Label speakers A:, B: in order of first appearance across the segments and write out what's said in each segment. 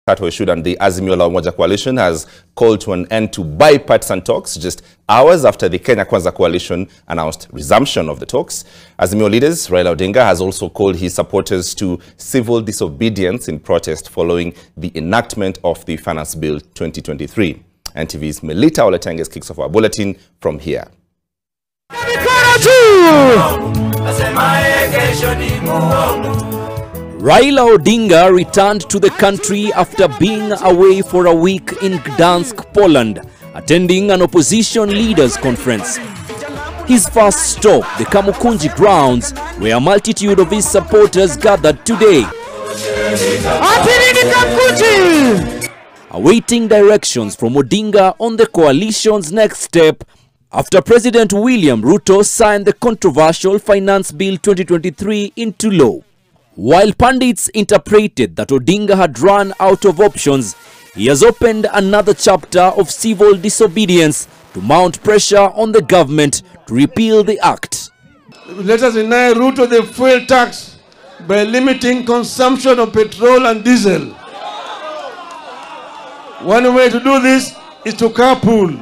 A: Issued, and the Azimio La Umoja coalition has called to an end to bipartisan talks just hours after the Kenya Kwanza coalition announced resumption of the talks. Azimio leaders Raila Odinga has also called his supporters to civil disobedience in protest following the enactment of the Finance Bill 2023. NTV's Melita Oletenges kicks off our bulletin from here.
B: Raila Odinga returned to the country after being away for a week in Gdansk, Poland, attending an opposition leaders conference. His first stop, the Kamukunji grounds, where a multitude of his supporters gathered today, awaiting directions from Odinga on the coalition's next step after President William Ruto signed the controversial Finance Bill 2023 into law. While pundits interpreted that Odinga had run out of options, he has opened another chapter of civil disobedience to mount pressure on the government to repeal the act.
C: Let us deny Ruto the fuel tax by limiting consumption of petrol and diesel. One way to do this is to carpool.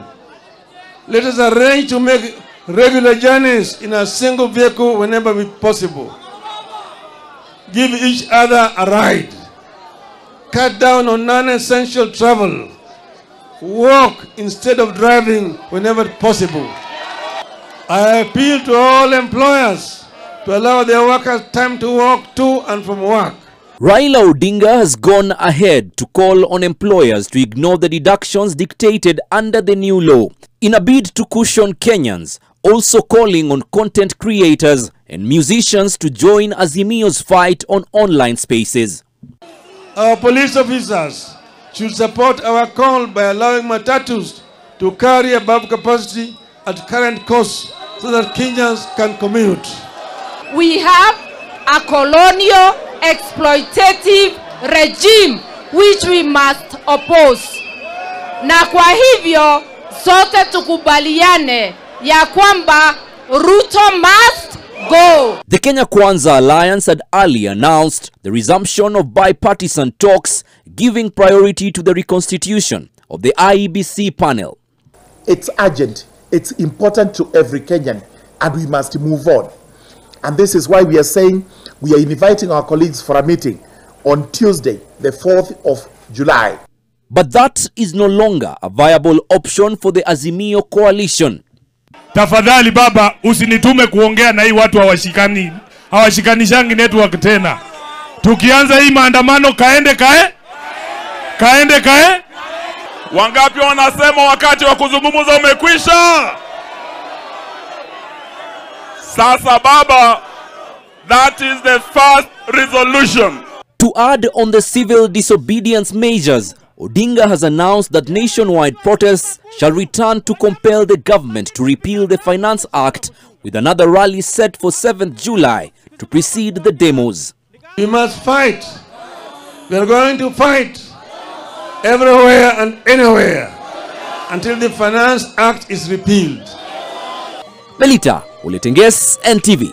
C: Let us arrange to make regular journeys in a single vehicle whenever possible. Give each other a ride. Cut down on non-essential travel. Walk instead of driving whenever possible. I appeal to all employers to allow their workers time to walk to and from work.
B: Raila Odinga has gone ahead to call on employers to ignore the deductions dictated under the new law in a bid to cushion Kenyans, also calling on content creators and musicians to join Azimio's fight on online spaces.
C: Our police officers should support our call by allowing matatus to carry above capacity at current costs so that Kenyans can commute.
D: We have a colonial exploitative regime which we must oppose. Na kwa hivyo sote tukubaliane ya kwamba Ruto must go.
B: The Kenya Kwanza Alliance had earlier announced the resumption of bipartisan talks, giving priority to the reconstitution of the IEBC panel.
E: It's urgent, it's important to every Kenyan, and we must move on. And this is why we are saying we are inviting our colleagues for a meeting on Tuesday, the 4th of July.
B: But that is no longer a viable option for the Azimio coalition.
F: Tafadhali baba, usinitume kuongea na hii watu hawashikanishangi network tena. Tukianza hii maandamano kaende kae. Wangapi wanasema wakati wa kuzungumza umekwisha? Sasa baba, that is the first resolution.
B: To add on the civil disobedience measures, Odinga has announced that nationwide protests shall return to compel the government to repeal the Finance Act, with another rally set for 7th July to precede the demos.
C: We must fight. We are going to fight everywhere and anywhere until the Finance Act is repealed.
B: Melita Oletenges, NTV.